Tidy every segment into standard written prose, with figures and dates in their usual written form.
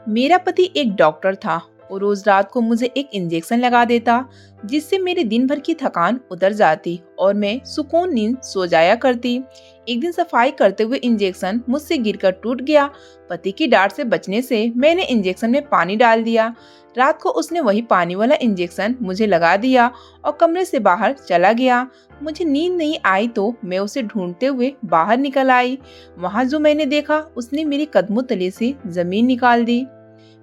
मेरा पति एक डॉक्टर था और रोज रात को मुझे एक इंजेक्शन लगा देता, जिससे मेरे दिन भर की थकान उतर जाती और मैं सुकून नींद सो जाया करती। एक दिन सफाई करते हुए इंजेक्शन मुझसे गिरकर टूट गया। पति की डांट से बचने से मैंने इंजेक्शन में पानी डाल दिया। रात को उसने वही पानी वाला इंजेक्शन मुझे लगा दिया और कमरे से बाहर चला गया। मुझे नींद नहीं आई तो मैं उसे ढूंढते हुए बाहर निकल आई। वहाँ जो मैंने देखा उसने मेरे कदमों तले से जमीन निकाल दी।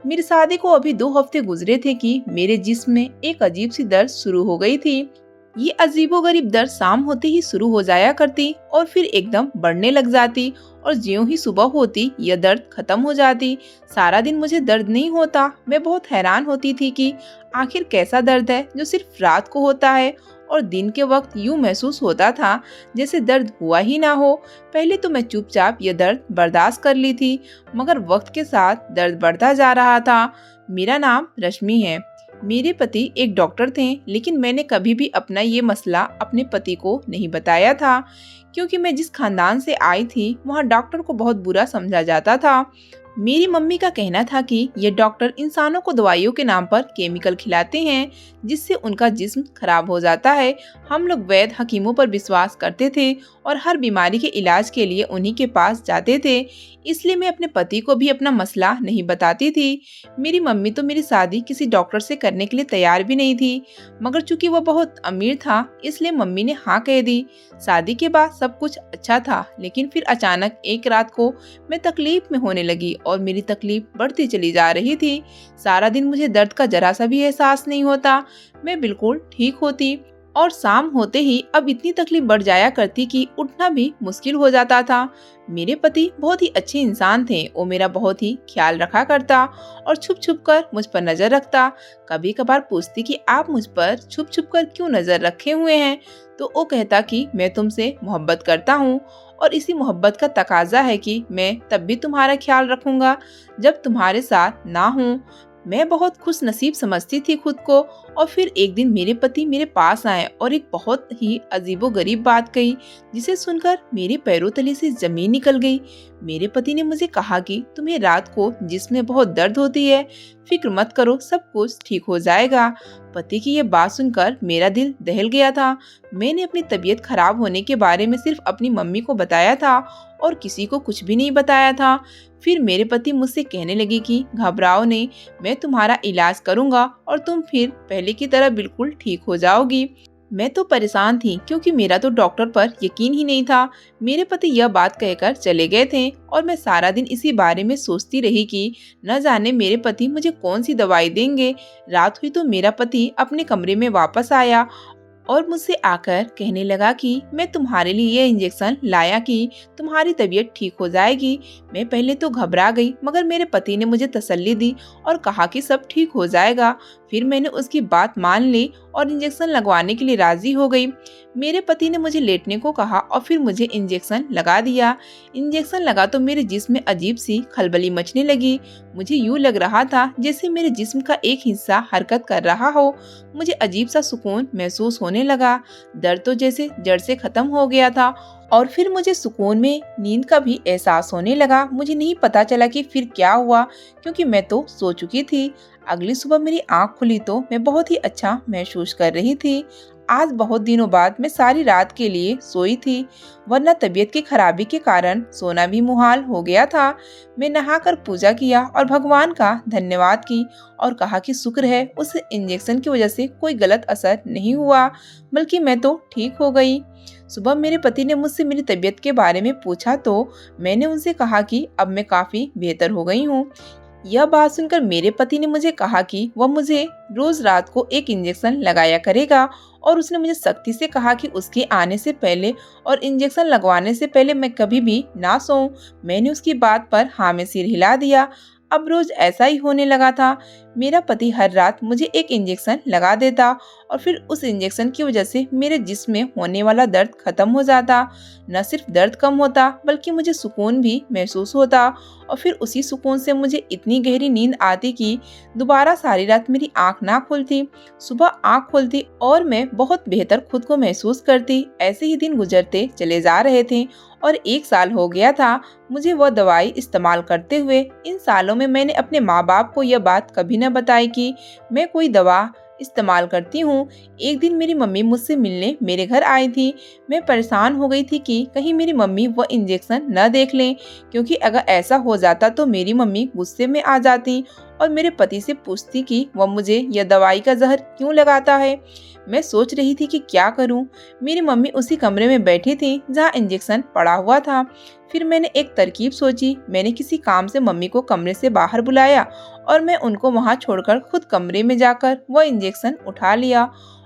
मेरी शादी को अभी 2 हफ्ते गुजरे थे कि मेरे जिस्म में एक अजीब सी दर्द शुरू हो गई थी। ये अजीबोगरीब दर्द शाम होते ही शुरू हो जाया करती और फिर एकदम बढ़ने लग जाती और ज्यों ही सुबह होती यह दर्द खत्म हो जाती। सारा दिन मुझे दर्द नहीं होता। मैं बहुत हैरान होती थी कि आखिर कैसा दर्द है जो सिर्फ रात को होता है और दिन के वक्त यूं महसूस होता था जैसे दर्द हुआ ही ना हो। पहले तो मैं चुपचाप यह दर्द बर्दाश्त कर ली थी, मगर वक्त के साथ दर्द बढ़ता जा रहा था। मेरा नाम रश्मि है। मेरे पति एक डॉक्टर थे, लेकिन मैंने कभी भी अपना ये मसला अपने पति को नहीं बताया था, क्योंकि मैं जिस खानदान से आई थी वहाँ डॉक्टर को बहुत बुरा समझा जाता था। मेरी मम्मी का कहना था कि ये डॉक्टर इंसानों को दवाइयों के नाम पर केमिकल खिलाते हैं, जिससे उनका जिस्म खराब हो जाता है। हम लोग वैद्य हकीमों पर विश्वास करते थे और हर बीमारी के इलाज के लिए उन्हीं के पास जाते थे। इसलिए मैं अपने पति को भी अपना मसला नहीं बताती थी। मेरी मम्मी तो मेरी शादी किसी डॉक्टर से करने के लिए तैयार भी नहीं थी, मगर चूंकि वो बहुत अमीर था इसलिए मम्मी ने हाँ कह दी। शादी के बाद सब कुछ अच्छा था, लेकिन फिर अचानक एक रात को मैं तकलीफ में होने लगी और मेरी तकलीफ बढ़ती चली जा रही थी। सारा दिन मुझे दर्द का जरा सा भी एहसास नहीं होता। मैं बिल्कुल ठीक होती और शाम होते ही अब इतनी तकलीफ बढ़ जाया करती कि उठना भी मुश्किल हो जाता था। मेरे पति बहुत ही अच्छे इंसान थे। वो मेरा बहुत ही ख्याल रखा करता और छुप छुप कर मुझ पर नजर रखता। कभी कभार पूछती कि आप मुझ पर छुप छुप कर क्यों नजर रखे हुए हैं, तो वो कहता कि मैं तुमसे मोहब्बत करता हूँ और इसी मोहब्बत का तकाजा है कि मैं तब भी तुम्हारा ख्याल रखूंगा जब तुम्हारे साथ ना हूँ। मैं बहुत खुश नसीब समझती थी खुद को। और फिर एक दिन मेरे पति मेरे पास आए और एक बहुत ही अजीबोगरीब बात कही, जिसे सुनकर मेरे पैरों तले से जमीन निकल गई। मेरे पति ने मुझे कहा कि तुम्हें रात को जिसमें बहुत दर्द होती है, फिक्र मत करो, सब कुछ ठीक हो जाएगा। पति की ये बात सुनकर मेरा दिल दहल गया था। मैंने अपनी तबीयत खराब होने के बारे में सिर्फ अपनी मम्मी को बताया था और किसी को कुछ भी नहीं बताया था। फिर मेरे पति मुझसे कहने लगे कि घबराओ नहीं, मैं तुम्हारा इलाज करूंगा और तुम फिर पहले की तरह बिल्कुल ठीक हो जाओगी। मैं तो परेशान थी, क्योंकि मेरा तो डॉक्टर पर यकीन ही नहीं था। मेरे पति यह बात कहकर चले गए थे और मैं सारा दिन इसी बारे में सोचती रही कि न जाने मेरे पति मुझे कौन सी दवाई देंगे। रात हुई तो मेरा पति अपने कमरे में वापस आया और मुझसे आकर कहने लगा कि मैं तुम्हारे लिए ये इंजेक्शन लाया कि तुम्हारी तबीयत ठीक हो जाएगी। मैं पहले तो घबरा गई, मगर मेरे पति ने मुझे तसल्ली दी और कहा कि सब ठीक हो जाएगा। फिर मैंने उसकी बात मान ली और इंजेक्शन लगवाने के लिए राजी हो गई। मेरे पति ने मुझे लेटने को कहा और फिर मुझे इंजेक्शन लगा दिया। इंजेक्शन लगा तो मेरे जिस्म में अजीब सी खलबली मचने लगी। मुझे यूँ लग रहा था जैसे मेरे जिस्म का एक हिस्सा हरकत कर रहा हो। मुझे अजीब सा सुकून महसूस होने लगा। दर्द तो जैसे जड़ से खत्म हो गया था और फिर मुझे सुकून में नींद का भी एहसास होने लगा। मुझे नहीं पता चला कि फिर क्या हुआ, क्योंकि मैं तो सो चुकी थी। अगली सुबह मेरी आंख खुली तो मैं बहुत ही अच्छा महसूस कर रही थी। आज बहुत दिनों बाद मैं सारी रात के लिए सोई थी, वरना तबीयत की खराबी के कारण सोना भी मुहाल हो गया था। मैं नहाकर पूजा किया और भगवान का धन्यवाद की और कहा कि शुक्र है उस इंजेक्शन की वजह से कोई गलत असर नहीं हुआ, बल्कि मैं तो ठीक हो गई। सुबह मेरे पति ने मुझसे मेरी तबीयत के बारे में पूछा तो मैंने उनसे कहा कि अब मैं काफी बेहतर हो गई हूँ। यह बात सुनकर मेरे पति ने मुझे कहा कि वह मुझे रोज रात को एक इंजेक्शन लगाया करेगा और उसने मुझे सख्ती से कहा कि उसके आने से पहले और इंजेक्शन लगवाने से पहले मैं कभी भी ना सोऊं। मैंने उसकी बात पर हाँ में सिर हिला दिया। अब रोज ऐसा ही होने लगा था। मेरा पति हर रात मुझे एक इंजेक्शन लगा देता और फिर उस इंजेक्शन की वजह से मेरे जिस्म में होने वाला दर्द खत्म हो जाता। न सिर्फ दर्द कम होता, बल्कि मुझे सुकून भी महसूस होता और फिर उसी सुकून से मुझे इतनी गहरी नींद आती कि दोबारा सारी रात मेरी आंख ना खुलती। सुबह आंख खुलती और मैं बहुत बेहतर खुद को महसूस करती। ऐसे ही दिन गुजरते चले जा रहे थे और 1 साल हो गया था मुझे वह दवाई इस्तेमाल करते हुए। इन सालों में मैंने अपने माँ बाप को यह बात कभी न बताई कि मैं कोई दवा इस्तेमाल करती हूँ। एक दिन मेरी मम्मी मुझसे मिलने मेरे घर आई थी। मैं परेशान हो गई थी कि कहीं मेरी मम्मी वह इंजेक्शन न देख लें, क्योंकि अगर ऐसा हो जाता तो मेरी मम्मी गुस्से में आ जाती और मेरे पति से पूछती कि वह मुझे यह दवाई का जहर क्यों लगाता है। मैं सोच रही थी कि क्या करूं। मेरी मम्मी उसी कमरे में बैठी थी जहां इंजेक्शन पड़ा हुआ था। फिर मैंने एक तरकीब सोची। मैंने किसी काम से मम्मी को कमरे से बाहर बुलाया और मैं उनको वहां छोड़कर खुद कमरे में जाकर वह इंजेक्शन उठा लिया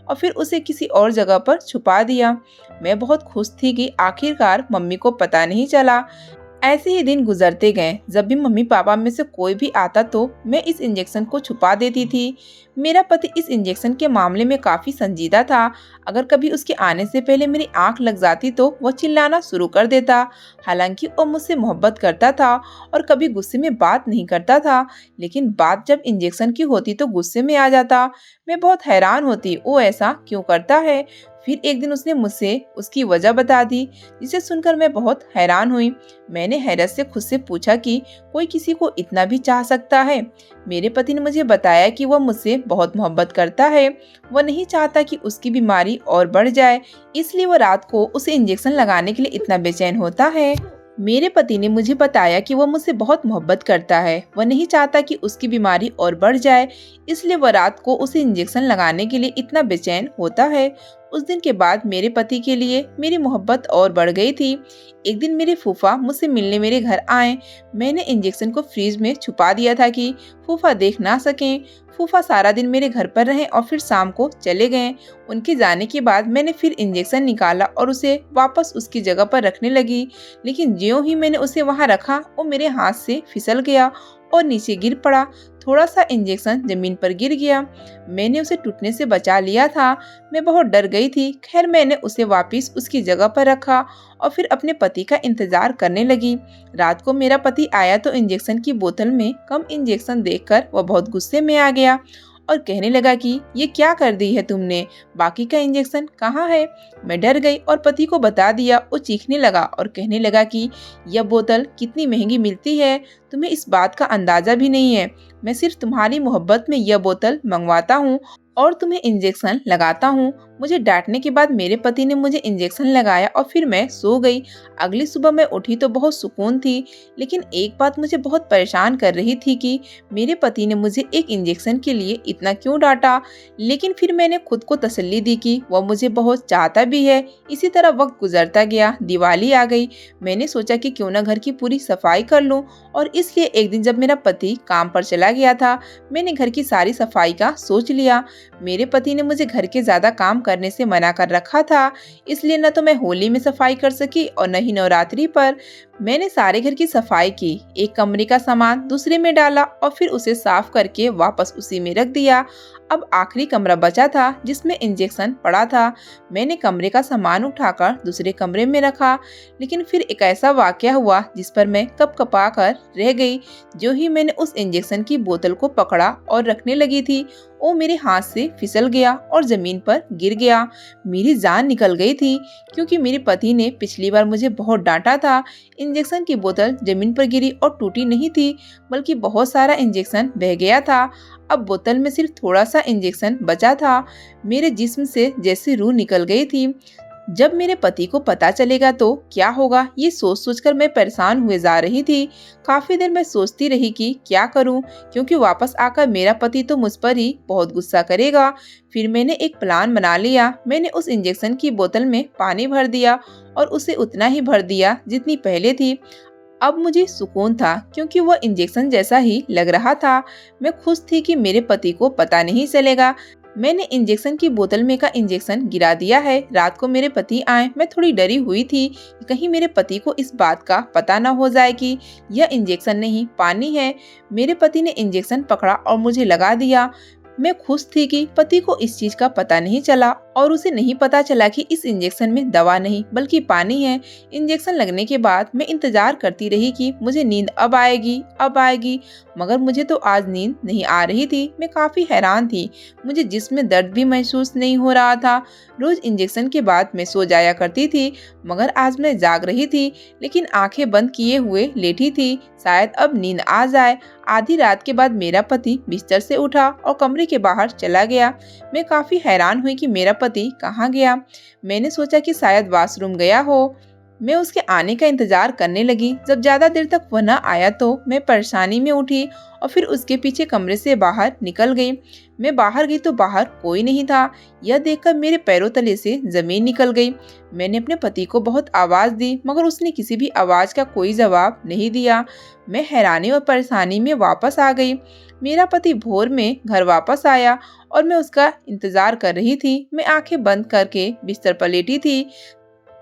और फिर उसे किसी और जगह पर छुपा दिया। मैं बहुत खुश थी कि आखिरकार मम्मी को पता नहीं चला। ऐसे ही दिन गुजरते गए। जब भी मम्मी पापा में से कोई भी आता तो मैं इस इंजेक्शन को छुपा देती थी। मेरा पति इस इंजेक्शन के मामले में काफी संजीदा था। अगर कभी उसके आने से पहले मेरी आंख लग जाती तो वह चिल्लाना शुरू कर देता। हालांकि वो मुझसे मोहब्बत करता था और कभी गुस्से में बात नहीं करता था, लेकिन बात जब इंजेक्शन की होती तो गुस्से में आ जाता। मैं बहुत हैरान होती वो ऐसा क्यों करता है। फिर एक दिन उसने मुझसे उसकी वजह बता दी, जिसे सुनकर मैं बहुत हैरान हुई। मैंने हैरत से खुद से पूछा कि कोई किसी को इतना भी चाह सकता है। मेरे पति ने मुझे बताया कि वह मुझसे बहुत मोहब्बत करता है। वह नहीं चाहता कि उसकी बीमारी और बढ़ जाए, इसलिए वह रात को उसे इंजेक्शन लगाने के लिए इतना बेचैन होता है। मेरे पति ने मुझे बताया कि वह मुझसे बहुत मोहब्बत करता है। वह नहीं चाहता कि उसकी बीमारी और बढ़ जाए, इसलिए वह रात को उसे इंजेक्शन लगाने के लिए इतना बेचैन होता है। उस दिन के बाद मेरे पति के लिए मेरी मोहब्बत और बढ़ गई थी। एक दिन मेरे फूफा मुझसे मिलने मेरे घर आए। मैंने इंजेक्शन को फ्रीज में छुपा दिया था कि फूफा देख ना सकें। फूफा सारा दिन मेरे घर पर रहे और फिर शाम को चले गए। उनके जाने के बाद मैंने फिर इंजेक्शन निकाला और उसे वापस उसकी जगह पर रखने लगी, लेकिन ज्यों ही मैंने उसे वहां रखा वो मेरे हाथ से फिसल गया और नीचे गिर पड़ा। थोड़ा सा इंजेक्शन जमीन पर गिर गया। मैंने उसे टूटने से बचा लिया था। मैं बहुत डर गई थी। खैर मैंने उसे वापस उसकी जगह पर रखा और फिर अपने पति का इंतजार करने लगी। रात को मेरा पति आया तो इंजेक्शन की बोतल में कम इंजेक्शन देखकर वह बहुत गुस्से में आ गया और कहने लगा कि ये क्या कर दी है तुमने, बाकी का इंजेक्शन कहाँ है। मैं डर गई और पति को बता दिया। वो चीखने लगा और कहने लगा कि यह बोतल कितनी महंगी मिलती है, तुम्हें इस बात का अंदाजा भी नहीं है। मैं सिर्फ तुम्हारी मोहब्बत में यह बोतल मंगवाता हूँ और तुम्हें इंजेक्शन लगाता हूँ। मुझे डांटने के बाद मेरे पति ने मुझे इंजेक्शन लगाया और फिर मैं सो गई। अगली सुबह मैं उठी तो बहुत सुकून थी, लेकिन एक बात मुझे बहुत परेशान कर रही थी कि मेरे पति ने मुझे एक इंजेक्शन के लिए इतना क्यों डांटा। लेकिन फिर मैंने खुद को तसल्ली दी कि वह मुझे बहुत चाहता भी है। इसी तरह वक्त गुजरता गया। दिवाली आ गई। मैंने सोचा कि क्यों ना घर की पूरी सफाई कर लूं और इसलिए एक दिन जब मेरा पति काम पर चला गया था, मैंने घर की सारी सफाई का सोच लिया। मेरे पति ने मुझे घर के ज्यादा काम करने से मना कर रखा था, इसलिए न तो मैं होली में सफाई कर सकी और न ही नवरात्रि पर। मैंने सारे घर की सफाई की, एक कमरे का सामान दूसरे में डाला और फिर उसे साफ करके वापस उसी में रख दिया। अब आखिरी कमरा बचा था जिसमें इंजेक्शन पड़ा था। मैंने कमरे का सामान उठाकर दूसरे कमरे में रखा, लेकिन फिर एक ऐसा वाकया हुआ जिस पर मैं कपकपा कर रह गई। जो ही मैंने उस इंजेक्शन की बोतल को पकड़ा और रखने लगी थी, वो मेरे हाथ से फिसल गया और जमीन पर गिर गया। मेरी जान निकल गई थी, क्योंकि मेरे पति ने पिछली बार मुझे बहुत डांटा था। इंजेक्शन की बोतल जमीन पर गिरी और टूटी नहीं थी, बल्कि बहुत सारा इंजेक्शन बह गया था। अब बोतल में सिर्फ थोड़ा सा इंजेक्शन बचा था। मेरे जिस्म से जैसे रूह निकल गई थी। जब मेरे पति को पता चलेगा तो क्या होगा, ये सोच सोचकर मैं परेशान हुए जा रही थी। काफी देर मैं सोचती रही कि क्या करूं, क्योंकि वापस आकर मेरा पति तो मुझ पर ही बहुत गुस्सा करेगा। फिर मैंने एक प्लान बना लिया। मैंने उस इंजेक्शन की बोतल में पानी भर दिया और उसे उतना ही भर दिया जितनी पहले थी। अब मुझे सुकून था, क्योंकि वह इंजेक्शन जैसा ही लग रहा था। मैं खुश थी कि मेरे पति को पता नहीं चलेगा। मैंने इंजेक्शन की बोतल में का इंजेक्शन गिरा दिया है। रात को मेरे पति आए। मैं थोड़ी डरी हुई थी कि कहीं मेरे पति को इस बात का पता ना हो जाए कि यह इंजेक्शन नहीं पानी है। मेरे पति ने इंजेक्शन पकड़ा और मुझे लगा दिया। मैं खुश थी कि पति को इस चीज का पता नहीं चला और उसे नहीं पता चला कि इस इंजेक्शन में दवा नहीं बल्कि पानी है। इंजेक्शन लगने के बाद मैं इंतजार करती रही कि मुझे नींद अब आएगी, मगर मुझे तो आज नींद नहीं आ रही थी। मैं काफी हैरान थी, मुझे जिस्म में दर्द भी महसूस नहीं हो रहा था। रोज इंजेक्शन के बाद मैं सो जाया करती थी, मगर आज मैं जाग रही थी, लेकिन आंखें बंद किए हुए लेटी थी, शायद अब नींद आ जाए। आधी रात के बाद मेरा पति बिस्तर से उठा और कमरे के बाहर चला गया। मैं काफी हैरान हुई कि मेरा पति कहाँ गया। मैंने सोचा कि शायद वॉशरूम गया हो। मैं उसके आने का इंतजार करने लगी। जब ज्यादा देर तक वह न आया तो मैं परेशानी में उठी और फिर उसके पीछे कमरे से बाहर निकल गई। मैं बाहर गई तो बाहर कोई नहीं था। यह देखकर मेरे पैरों तले से जमीन निकल गई। मैंने अपने पति को बहुत आवाज दी, मगर उसने किसी भी आवाज का कोई जवाब नहीं दिया। मैं हैरानी और परेशानी में वापस आ गई। मेरा पति भोर में घर वापस आया और मैं उसका इंतजार कर रही थी। मैं आंखें बंद करके बिस्तर पर लेटी थी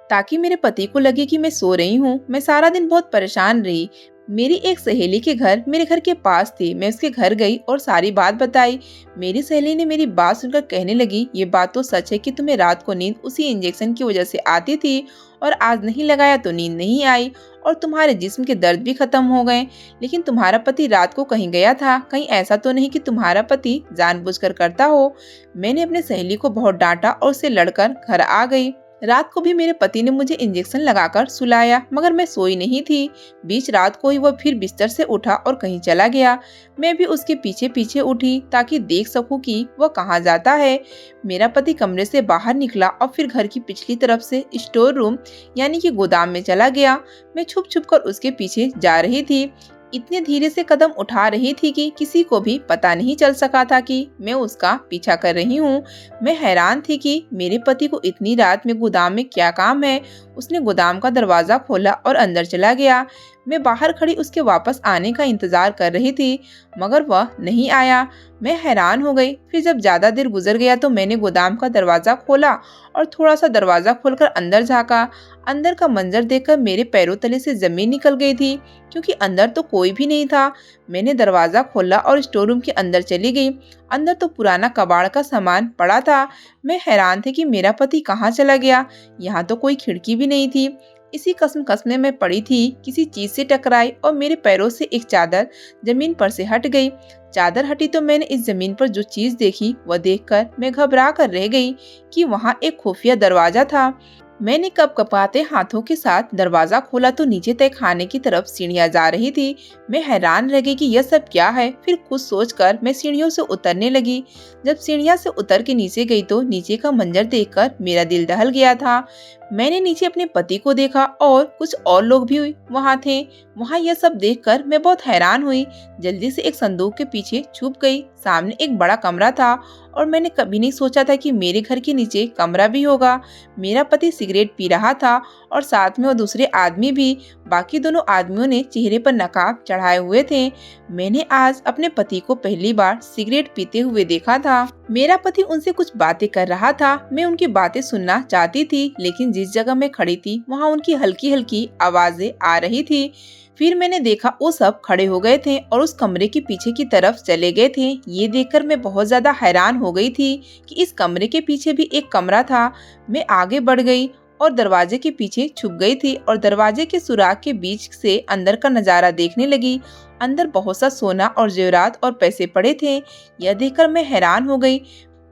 ताकि मेरे पति को लगे कि मैं सो रही हूँ। मैं सारा दिन बहुत परेशान रही। मेरी एक सहेली के घर मेरे घर के पास थी। मैं उसके घर गई और सारी बात बताई। मेरी सहेली ने मेरी बात सुनकर कहने लगी, ये बात तो सच है कि तुम्हें रात को नींद उसी इंजेक्शन की वजह से आती थी और आज नहीं लगाया तो नींद नहीं आई और तुम्हारे जिस्म के दर्द भी खत्म हो गए। लेकिन तुम्हारा पति रात को कहीं गया था, कहीं ऐसा तो नहीं कि तुम्हारा पति जानबूझकर करता हो। मैंने अपने सहेली को बहुत डांटा और उससे लड़कर घर आ गई। रात को भी मेरे पति ने मुझे इंजेक्शन लगाकर सुलाया, मगर मैं सोई नहीं थी। बीच रात को ही वह फिर बिस्तर से उठा और कहीं चला गया। मैं भी उसके पीछे पीछे उठी ताकि देख सकूं कि वह कहाँ जाता है। मेरा पति कमरे से बाहर निकला और फिर घर की पिछली तरफ से स्टोर रूम यानी कि गोदाम में चला गया। मैं छुप छुप कर उसके पीछे जा रही थी। इतने धीरे से कदम उठा रही थी कि किसी को भी पता नहीं चल सका था कि मैं उसका पीछा कर रही हूँ। मैं हैरान थी कि मेरे पति को इतनी रात में गोदाम में क्या काम है। उसने गोदाम का दरवाजा खोला और अंदर चला गया। मैं बाहर खड़ी उसके वापस आने का इंतजार कर रही थी, मगर वह नहीं आया। मैं हैरान हो गई। फिर जब ज्यादा देर गुजर गया तो मैंने गोदाम का दरवाजा खोला और थोड़ा सा दरवाजा खोलकर अंदर झांका। अंदर का मंजर देखकर मेरे पैरों तले से जमीन निकल गई थी, क्योंकि अंदर तो कोई भी नहीं था। मैंने दरवाजा खोला और स्टोर रूम के अंदर चली गई। अंदर तो पुराना कबाड़ का सामान पड़ा था। मैं हैरान थी कि मेरा पति कहाँ चला गया। यहाँ तो कोई खिड़की भी नहीं थी। इसी कसम में पड़ी थी, किसी चीज से टकराई और मेरे पैरों से एक चादर जमीन पर से हट गई। चादर हटी तो मैंने इस जमीन पर जो चीज देखी वह देखकर मैं घबरा कर रह गई कि वहाँ एक खुफिया दरवाजा था। मैंने कपकपाते हाथों के साथ दरवाजा खोला तो नीचे तय खाने की तरफ सीढ़ियां जा रही थी। मैं हैरान रह गई कि यह सब क्या है। फिर कुछ सोचकर मैं सीढ़ियों से उतरने लगी। जब सीढ़ियां से उतर के नीचे गई तो नीचे का मंजर देखकर मेरा दिल दहल गया था। मैंने नीचे अपने पति को देखा और कुछ और लोग भी वहाँ थे। वहाँ यह सब देखकर मैं बहुत हैरान हुई। जल्दी से एक संदूक के पीछे छुप गई। सामने एक बड़ा कमरा था और मैंने कभी नहीं सोचा था कि मेरे घर के नीचे कमरा भी होगा। मेरा पति सिगरेट पी रहा था और साथ में वो दूसरे आदमी भी। बाकी दोनों आदमियों ने चेहरे पर नकाब चढ़ाए हुए थे। मैंने आज अपने पति को पहली बार सिगरेट पीते हुए देखा था। मेरा पति उनसे कुछ बातें कर रहा था। मैं उनकी बातें सुनना चाहती थी, लेकिन जिस जगह मैं खड़ी थी वहाँ उनकी हल्की हल्की आवाजें आ रही थी। फिर मैंने देखा वो सब खड़े हो गए थे और उस कमरे के पीछे की तरफ चले गए थे। ये देखकर मैं बहुत ज्यादा हैरान हो गई थी कि इस कमरे के पीछे भी एक कमरा था। मैं आगे बढ़ गई और दरवाजे के पीछे छुप गई थी और दरवाजे के सुराख के बीच से अंदर का नजारा देखने लगी। अंदर बहुत सा सोना और जेवरात और पैसे पड़े थे। यह देखकर मैं हैरान हो गई।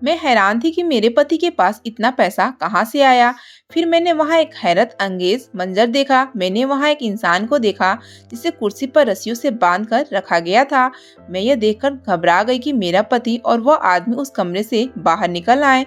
मैं हैरान थी कि मेरे पति के पास इतना पैसा कहाँ से आया। फिर मैंने वहाँ एक हैरत अंगेज मंजर देखा। मैंने वहाँ एक इंसान को देखा जिसे कुर्सी पर रस्सियों से बांध कर रखा गया था। मैं यह देखकर घबरा गई कि मेरा पति और वह आदमी उस कमरे से बाहर निकल आए।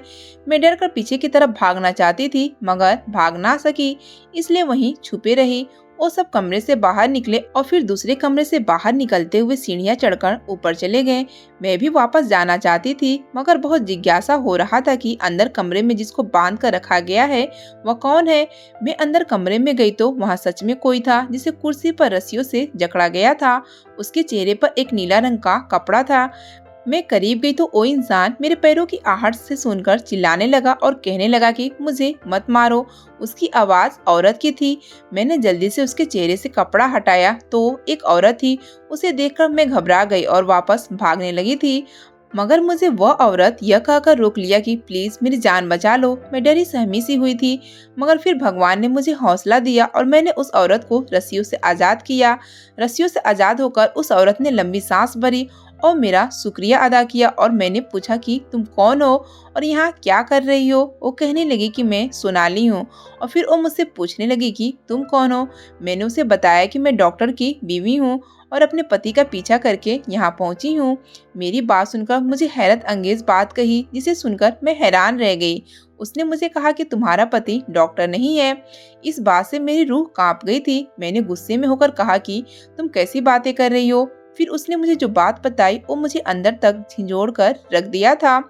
मैं डर कर पीछे की तरफ भागना चाहती थी, मगर भाग ना सकी, इसलिए वहीं छुपे रही। वो सब कमरे से बाहर निकले और फिर दूसरे कमरे से बाहर निकलते हुए सीढ़ियां चढ़कर ऊपर चले गए। मैं भी वापस जाना चाहती थी, मगर बहुत जिज्ञासा हो रहा था कि अंदर कमरे में जिसको बांध कर रखा गया है वह कौन है। मैं अंदर कमरे में गई तो वहाँ सच में कोई था जिसे कुर्सी पर रस्सियों से जकड़ा गया था। उसके चेहरे पर एक नीला रंग का कपड़ा था। मैं करीब गई तो वो इंसान मेरे पैरों की आहट से सुनकर चिल्लाने लगा और कहने लगा कि मुझे मत मारो। उसकी आवाज औरत की थी। मैंने जल्दी से उसके चेहरे से कपड़ा हटाया तो एक औरत थी। उसे देखकर मैं घबरा गई और वापस भागने लगी थी। मगर मुझे वह औरत यह कहकर रोक लिया कि प्लीज मेरी जान बचा लो। मैं डरी सहमी सी हुई थी, मगर फिर भगवान ने मुझे हौसला दिया और मैंने उस औरत को रस्सियों से आजाद किया। रस्सियों से आजाद होकर उस औरत ने लंबी सांस भरी और मेरा शुक्रिया अदा किया। और मैंने पूछा कि तुम कौन हो और यहाँ क्या कर रही हो। वो कहने लगी कि मैं सोनाली हूँ। और फिर वो मुझसे पूछने लगी कि तुम कौन हो। मैंने उसे बताया कि मैं डॉक्टर की बीवी हूँ और अपने पति का पीछा करके यहाँ पहुंची हूँ। मेरी बात सुनकर मुझे हैरत अंगेज बात कही, जिसे सुनकर मैं हैरान रह गई। उसने मुझे कहा कि तुम्हारा पति डॉक्टर नहीं है। इस बात से मेरी रूह कांप गई थी। मैंने गुस्से में होकर कहा कि तुम कैसी बातें कर रही हो। फिर उसने मुझे जो बात बताई वो मुझे अंदर तक झिंझोड़ कर रख दिया था।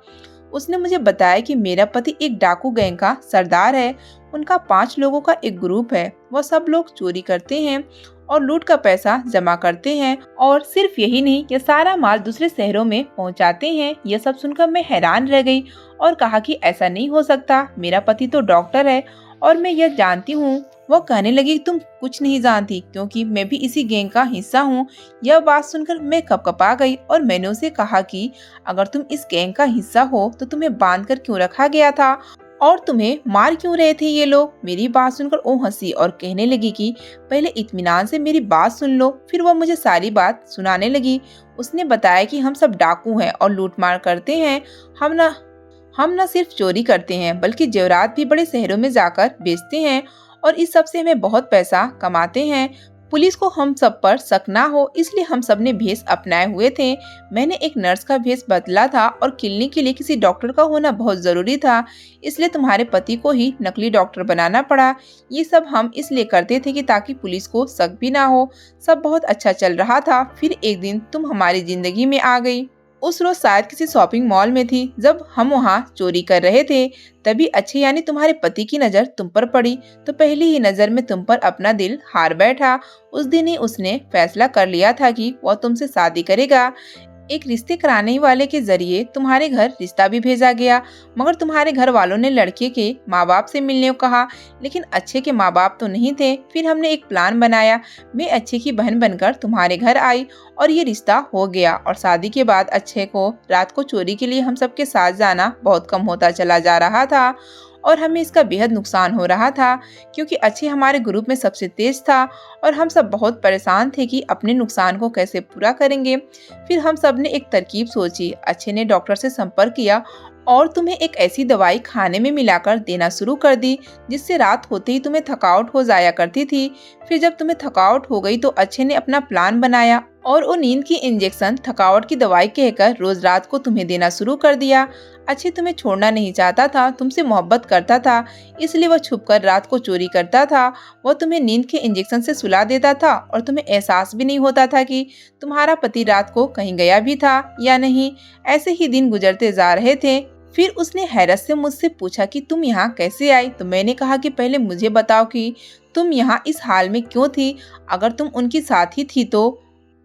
उसने मुझे बताया कि मेरा पति एक डाकू गैंग का सरदार है। उनका 5 लोगों का एक ग्रुप है। वह सब लोग चोरी करते हैं और लूट का पैसा जमा करते हैं, और सिर्फ यही नहीं, ये सारा माल दूसरे शहरों में पहुंचाते हैं। यह सब सुनकर मैं हैरान रह गई और कहा कि ऐसा नहीं हो सकता, मेरा पति तो डॉक्टर है और मैं यह जानती हूँ। वह कहने लगी तुम कुछ नहीं जानती, क्योंकि मैं भी इसी गैंग का हिस्सा हूँ। यह बात सुनकर मैं कपकपा गई और मैंने उसे कहा कि अगर तुम इस गैंग का हिस्सा हो तो तुम्हें बांध कर क्यों रखा गया था और तुम्हें मार क्यों रहे थे ये लोग। मेरी बात सुनकर वो हंसी और कहने लगी कि पहले इत्मीनान से मेरी बात सुन लो। फिर वह मुझे सारी बात सुनाने लगी। उसने बताया कि हम सब डाकू हैं और लूटमार करते हैं। हम न सिर्फ चोरी करते हैं, बल्कि जेवरात भी बड़े शहरों में जाकर बेचते हैं और इस सब से हमें बहुत पैसा कमाते हैं। पुलिस को हम सब पर शक ना हो, इसलिए हम सब ने भेष अपनाए हुए थे। मैंने एक नर्स का भेष बदला था और क्लिनिक के लिए किसी डॉक्टर का होना बहुत जरूरी था, इसलिए तुम्हारे पति को ही नकली डॉक्टर बनाना पड़ा। ये सब हम इसलिए करते थे कि ताकि पुलिस को शक भी ना हो। सब बहुत अच्छा चल रहा था। फिर एक दिन तुम हमारी जिंदगी में आ गई। उस रोज शायद किसी शॉपिंग मॉल में थी। जब हम वहाँ चोरी कर रहे थे, तभी अच्छे यानी तुम्हारे पति की नजर तुम पर पड़ी, तो पहली ही नजर में तुम पर अपना दिल हार बैठा। उस दिन ही उसने फैसला कर लिया था कि वह तुमसे शादी करेगा। एक रिश्ते कराने वाले के जरिए तुम्हारे घर रिश्ता भी भेजा गया, मगर तुम्हारे घर वालों ने लड़के के माँ बाप से मिलने को कहा, लेकिन अच्छे के माँ बाप तो नहीं थे। फिर हमने एक प्लान बनाया। मैं अच्छे की बहन बनकर तुम्हारे घर आई और ये रिश्ता हो गया। और शादी के बाद अच्छे को रात को चोरी के लिए हम सबके साथ जाना बहुत कम होता चला जा रहा था और हमें इसका बेहद नुकसान हो रहा था, क्योंकि अच्छे हमारे ग्रुप में सबसे तेज था और हम सब बहुत परेशान थे कि अपने नुकसान को कैसे पूरा करेंगे। फिर हम सब ने एक तरकीब सोची। अच्छे ने डॉक्टर से संपर्क किया और तुम्हें एक ऐसी दवाई खाने में मिलाकर देना शुरू कर दी, जिससे रात होते ही तुम्हें थकावट हो जाया करती थी। फिर जब तुम्हें थकावट हो गई तो अच्छे ने अपना प्लान बनाया और वो नींद की इंजेक्शन थकावट की दवाई कहकर रोज रात को तुम्हें देना शुरू कर दिया। अच्छे तुम्हें छोड़ना नहीं चाहता था, तुमसे मोहब्बत करता था, इसलिए वह छुपकर रात को चोरी करता था। वह तुम्हें नींद के इंजेक्शन से सुला देता था और तुम्हें एहसास भी नहीं होता था कि तुम्हारा पति रात को कहीं गया भी था या नहीं। ऐसे ही दिन गुजरते जा रहे थे। फिर उसने हैरत से मुझसे पूछा कि तुम यहाँ कैसे आई। तो मैंने कहा कि पहले मुझे बताओ कि तुम यहाँ इस हाल में क्यों थी, अगर तुम उनकी साथ ही थी तो।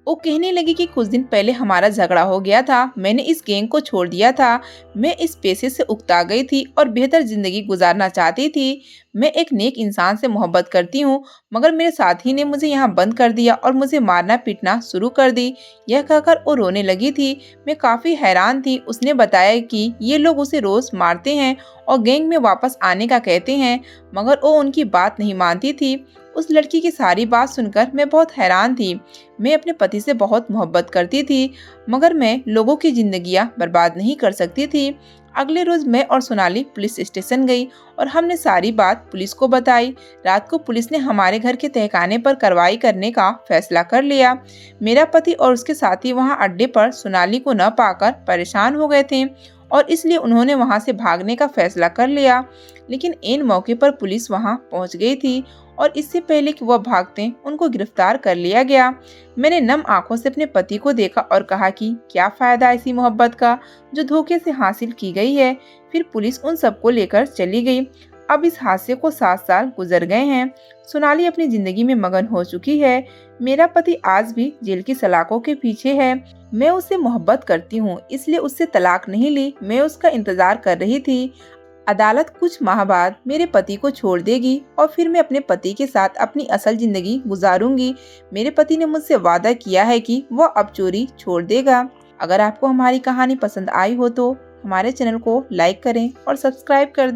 वो कहने लगी कि कुछ दिन पहले हमारा झगड़ा हो गया था। मैंने इस गैंग को छोड़ दिया था। मैं इस पेशे से उकता गई थी और बेहतर जिंदगी गुजारना चाहती थी। मैं एक नेक इंसान से मोहब्बत करती हूँ, मगर मेरे साथी ने मुझे यहाँ बंद कर दिया और मुझे मारना पीटना शुरू कर दी। यह कहकर वो रोने लगी थी। मैं काफी हैरान थी। उसने बताया कि ये लोग उसे रोज मारते हैं और गैंग में वापस आने का कहते हैं, मगर वो उनकी बात नहीं मानती थी। उस लड़की की सारी बात सुनकर मैं बहुत हैरान थी। मैं अपने पति से बहुत मोहब्बत करती थी, मगर मैं लोगों की जिंदगियां बर्बाद नहीं कर सकती थी। अगले रोज मैं और सोनाली पुलिस स्टेशन गई और हमने सारी बात पुलिस को बताई। रात को पुलिस ने हमारे घर के तहखाने पर कार्रवाई करने का फैसला कर लिया। मेरा पति और उसके साथी वहां अड्डे पर सोनाली को न पाकर परेशान हो गए थे और इसलिए उन्होंने वहां से भागने का फैसला कर लिया, लेकिन इन मौके पर पुलिस वहां पहुंच गई थी और इससे पहले कि वह भागते उनको गिरफ्तार कर लिया गया। मैंने नम आंखों से अपने पति को देखा और कहा कि क्या फायदा ऐसी मोहब्बत का जो धोखे से हासिल की गई है। फिर पुलिस उन सबको लेकर चली गई। अब इस हादसे को 7 साल गुजर गए हैं। सोनाली अपनी जिंदगी में मगन हो चुकी है। मेरा पति आज भी जेल की सलाखों के पीछे है। मैं उससे मोहब्बत करती हूँ, इसलिए उससे तलाक नहीं ली। मैं उसका इंतजार कर रही थी। अदालत कुछ माह बाद मेरे पति को छोड़ देगी और फिर मैं अपने पति के साथ अपनी असल जिंदगी गुजारूंगी। मेरे पति ने मुझसे वादा किया है कि वह अब चोरी छोड़ देगा। अगर आपको हमारी कहानी पसंद आई हो तो हमारे चैनल को लाइक करें और सब्सक्राइब कर दें।